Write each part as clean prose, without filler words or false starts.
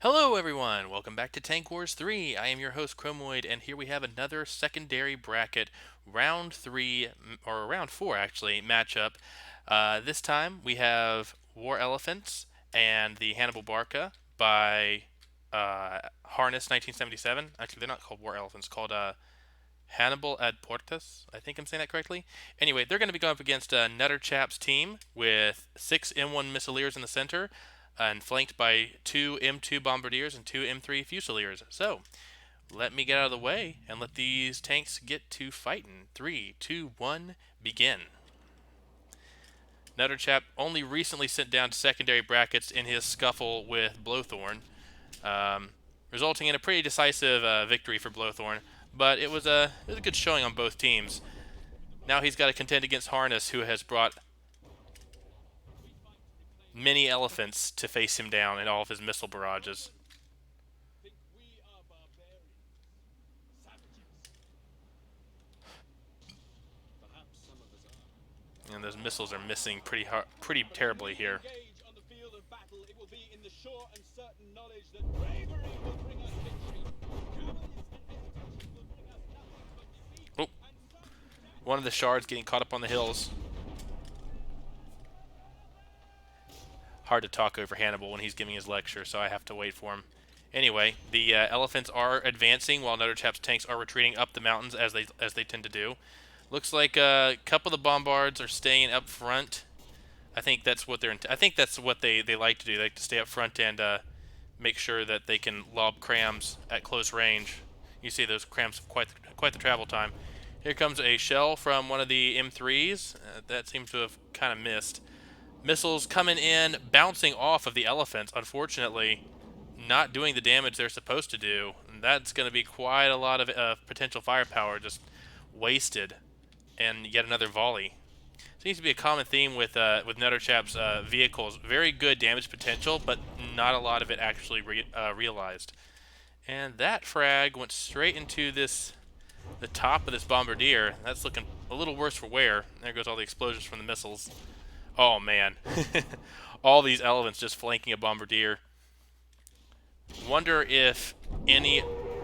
Hello everyone, welcome back to Tank Wars 3. I am your host Chromoid, and here we have another secondary bracket, round 3, or round 4 actually, matchup. This time we have War Elephants and the Hannibal Barca by Harness1977. Actually, they're not called War Elephants, called Hannibal ad Portas. I think I'm saying that correctly. Anyway, they're going to be going up against NutterChap's team with 6 M1 Missileers in the center and flanked by 2 M2 Bombardiers and 2 M3 Fusiliers. So, let me get out of the way and let these tanks get to fighting. 3, 2, 1, begin. NutterChap only recently sent down secondary brackets in his scuffle with Blowthorn, um, resulting in a pretty decisive victory for Blowthorn. But it was a good showing on both teams. Now he's got to contend against Harness, who has brought many elephants to face him down in all of his missile barrages. And those missiles are missing pretty terribly here. Oh, one of the shards getting caught up on the hills. Hard to talk over Hannibal when he's giving his lecture, so I have to wait for him. Anyway, the elephants are advancing while Nutterchap's tanks are retreating up the mountains as they tend to do. Looks like a couple of the bombards are staying up front. I think that's what they like to do. They like to stay up front and make sure that they can lob crams at close range. You see those crams have quite the travel time. Here comes a shell from one of the M3s. That seems to have kind of missed. Missiles coming in, bouncing off of the elephants. Unfortunately, not doing the damage they're supposed to do. And that's going to be quite a lot of potential firepower just wasted. And yet another volley. Seems to be a common theme with NutterChap's vehicles. Very good damage potential, but not a lot of it actually realized. And that frag went straight into the top of this bombardier. That's looking a little worse for wear. There goes all the explosions from the missiles. Oh man, all these elephants just flanking a bombardier. Wonder if any.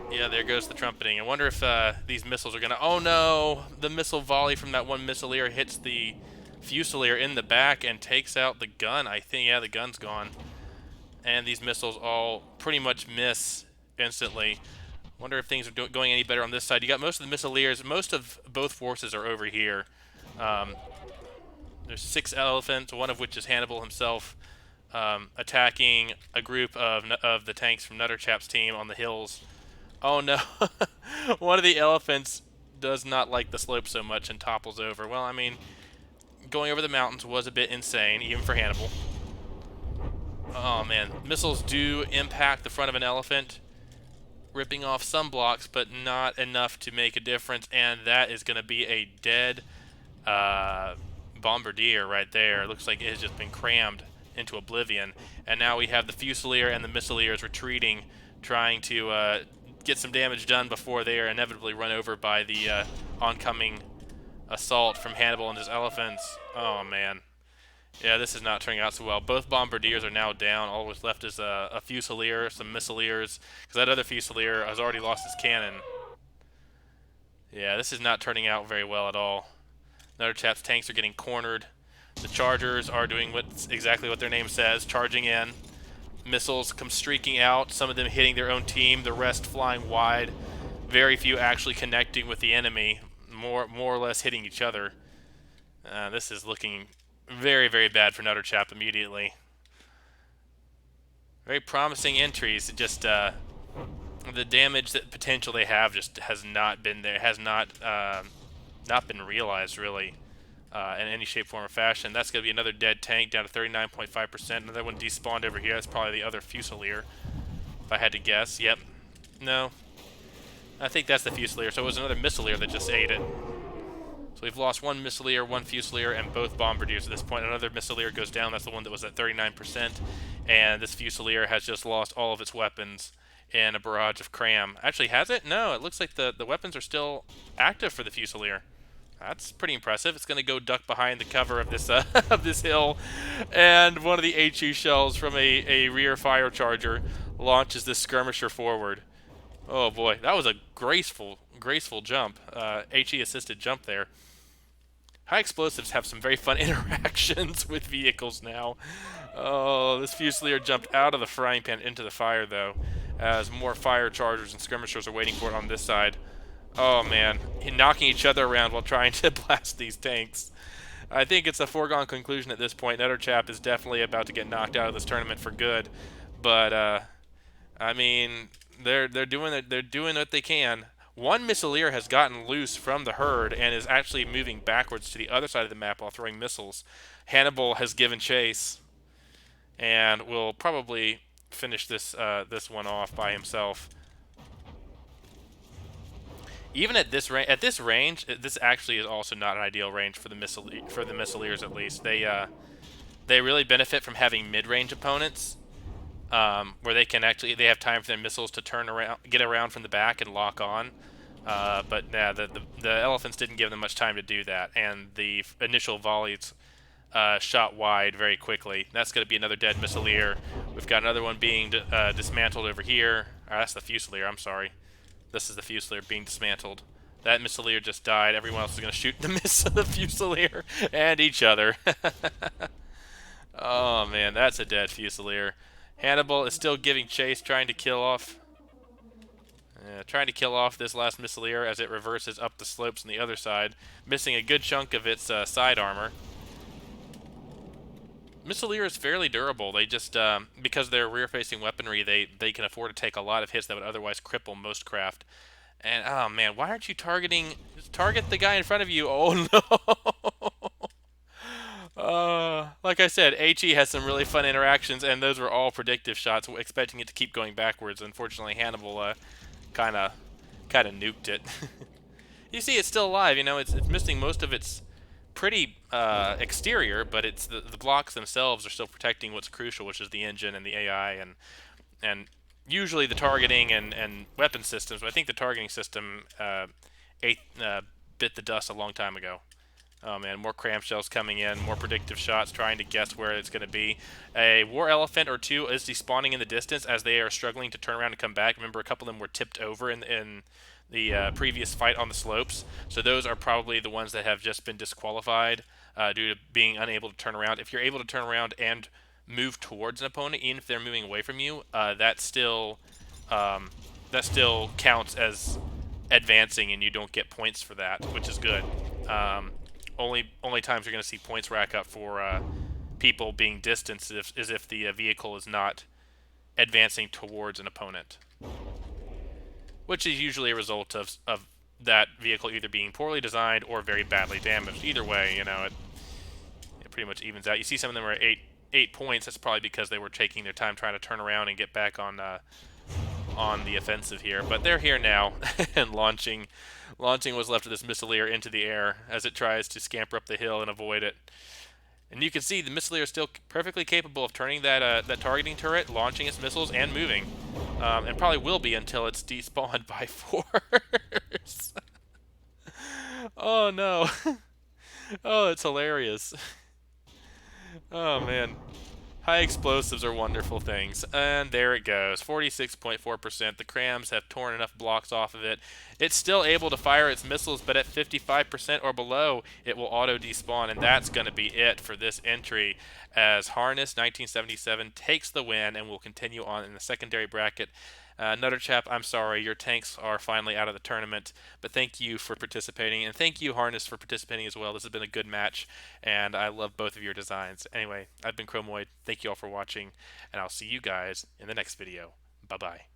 Yeah, there goes the trumpeting. I wonder if these missiles are gonna. Oh no! The missile volley from that one missileer hits the Fusilier in the back and takes out the gun. I think, yeah, the gun's gone. And these missiles all pretty much miss instantly. Wonder if things are going any better on this side. You got most of the missileers. Most of both forces are over here. Um, there's 6 elephants, one of which is Hannibal himself, attacking a group of the tanks from NutterChap's team on the hills. Oh no, one of the elephants does not like the slope so much and topples over. Well, I mean, going over the mountains was a bit insane, even for Hannibal. Oh man, missiles do impact the front of an elephant, ripping off some blocks, but not enough to make a difference, and that is going to be a dead bombardier right there. It looks like it has just been crammed into oblivion, and now we have the Fusilier and the Missileers retreating, trying to get some damage done before they are inevitably run over by the oncoming assault from Hannibal and his elephants. Oh man. Yeah, this is not turning out so well. Both bombardiers are now down. All that's left is a Fusilier, some Missileers, because that other Fusilier has already lost his cannon. Yeah, this is not turning out very well at all. NutterChap's tanks are getting cornered. The Chargers are doing exactly what their name says, charging in. Missiles come streaking out, some of them hitting their own team, the rest flying wide. Very few actually connecting with the enemy, more or less hitting each other. This is looking very, very bad for NutterChap immediately. Very promising entries, just the damage that potential they have just has not been there, has not been realized really in any shape, form, or fashion. That's going to be another dead tank down to 39.5%. Another one despawned over here. That's probably the other Fusilier, if I had to guess. Yep. No. I think that's the Fusilier. So it was another Missileer that just ate it. So we've lost one Missileer, one Fusilier, and both Bombardiers at this point. Another Missileer goes down. That's the one that was at 39%. And this Fusilier has just lost all of its weapons in a barrage of cram. Actually, has it? No, it looks like the weapons are still active for the Fusilier. That's pretty impressive. It's going to go duck behind the cover of this of this hill, and one of the HE shells from a rear fire charger launches this skirmisher forward. Oh boy, that was a graceful jump. HE assisted jump there. High explosives have some very fun interactions with vehicles now. Oh, this Fusilier jumped out of the frying pan into the fire though, as more fire chargers and skirmishers are waiting for it on this side. Oh man, knocking each other around while trying to blast these tanks. I think it's a foregone conclusion at this point. NutterChap is definitely about to get knocked out of this tournament for good. But I mean, they're doing what they can. One Missileer has gotten loose from the herd and is actually moving backwards to the other side of the map while throwing missiles. Hannibal has given chase and will probably finish this one off by himself. Even at this range, this actually is also not an ideal range for the Missileers at least. They really benefit from having mid-range opponents, where they have time for their missiles to turn around, get around from the back, and lock on. But nah, the elephants didn't give them much time to do that, and the initial volleys shot wide very quickly. That's going to be another dead Missileer. We've got another one being dismantled over here. That's the Fusilier. I'm sorry. This is the Fusilier being dismantled. That Missileer just died. Everyone else is going to shoot the Fusilier and each other. Oh man, that's a dead Fusilier. Hannibal is still giving chase, trying to kill off this last Missileer as it reverses up the slopes on the other side, missing a good chunk of its side armor. Missileer is fairly durable. They just, because they're rear-facing weaponry, they can afford to take a lot of hits that would otherwise cripple most craft. And, oh man, why aren't you targeting... Just target the guy in front of you. Oh no! Like I said, HE has some really fun interactions, and those were all predictive shots, expecting it to keep going backwards. Unfortunately, Hannibal kind of nuked it. You see, it's still alive. You know, it's missing most of its pretty exterior, but it's the blocks themselves are still protecting what's crucial, which is the engine and the AI and usually the targeting and weapon systems. But I think the targeting system bit the dust a long time ago. Oh man, more cram shells coming in, more predictive shots, trying to guess where it's going to be. A war elephant or two is despawning in the distance as they are struggling to turn around and come back. Remember, a couple of them were tipped over in the previous fight on the slopes, so those are probably the ones that have just been disqualified due to being unable to turn around. If you're able to turn around and move towards an opponent, even if they're moving away from you, that still counts as advancing, and you don't get points for that, which is good. Only times you're going to see points rack up for people being distanced is if the vehicle is not advancing towards an opponent, which is usually a result of that vehicle either being poorly designed or very badly damaged. Either way, you know, it pretty much evens out. You see some of them are 8 points. That's probably because they were taking their time trying to turn around and get back on the offensive here. But they're here now and launching what's left of this Missileer into the air as it tries to scamper up the hill and avoid it. And you can see the Missileer is still perfectly capable of turning that targeting turret, launching its missiles, and moving. And probably will be until it's despawned by force. Oh no. Oh, it's hilarious. Oh man. High explosives are wonderful things. And there it goes. 46.4%. The crams have torn enough blocks off of it. It's still able to fire its missiles, but at 55% or below, it will auto-despawn. And that's going to be it for this entry as Harness1977 takes the win and will continue on in the secondary bracket. NutterChap, I'm sorry, your tanks are finally out of the tournament, but thank you for participating, and thank you, Harness, for participating as well. This has been a good match, and I love both of your designs. Anyway, I've been Chromoid. Thank you all for watching, and I'll see you guys in the next video. Bye-bye.